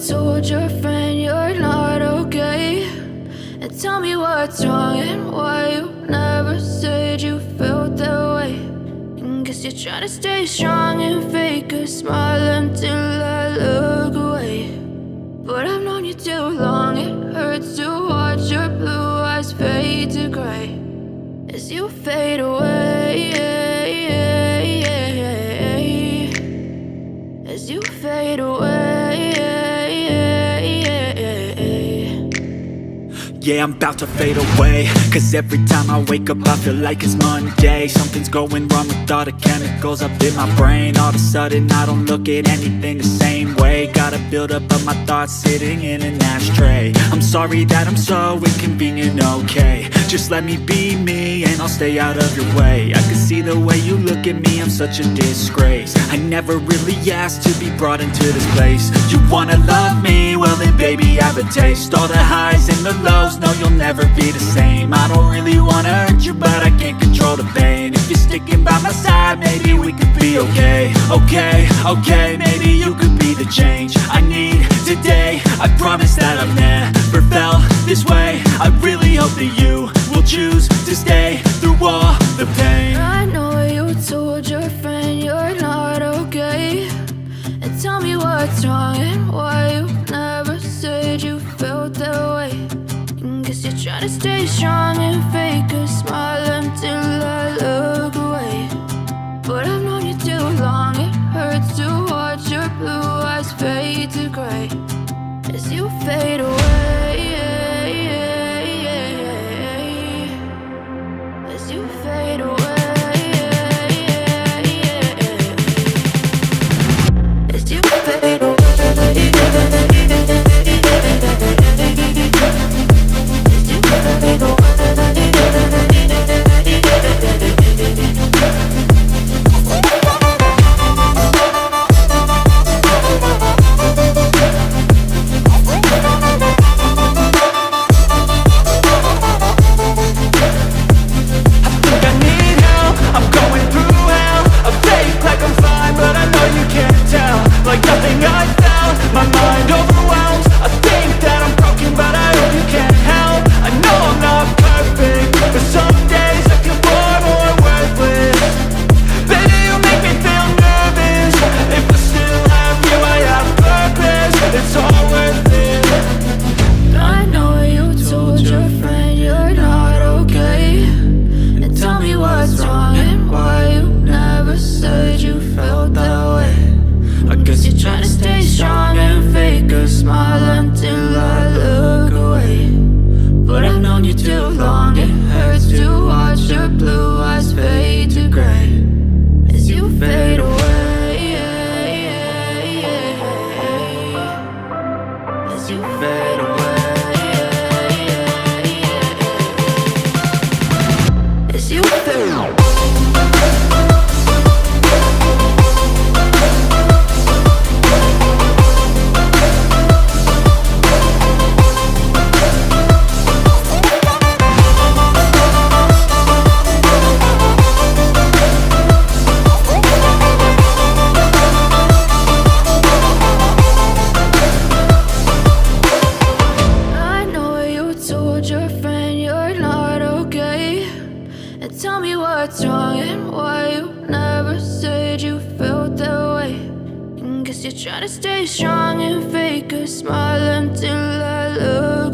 told your friend you're not okay? And tell me what's wrong and why you never said you felt that way. And guess you're trying to stay strong and fake a smile until I look away. But I've known you too long, it hurts to watch your blue eyes fade to gray as you fade away, as you fade away. Yeah, I'm about to fade away, cause every time I wake up I feel like it's Monday. Something's going wrong with all the chemicals up in my brain. All of a sudden I don't look at anything the same way. Got a buildup of my thoughts sitting in an ashtray. I'm sorry that I'm so inconvenient, okay? Just let me be me and I'll stay out of your way. I can see the way you look at me, I'm such a disgrace. I never really asked to be brought into this place. You wanna love me? Well then baby have a taste. All the highs and the lows, no you'll never be the same. I don't really wanna hurt you but I can't control the pain. If you're sticking by my side maybe we could be okay. Okay, maybe you could be the change I need today. I promise that I've never felt this way. I really hope that you will choose to stay through all the pain. I know you told your friend you're not okay. And tell me what's wrong and why you never said you felt that way. And guess you're trying to stay strong and fake a smile until I look away. But I've known you too long, it hurts to watch your blue eyes fade to gray as you fade away, as you fade away, as you fade away. Tell me what's wrong and why you never said you felt that way. And guess you're trying to stay strong and fake a smile until I look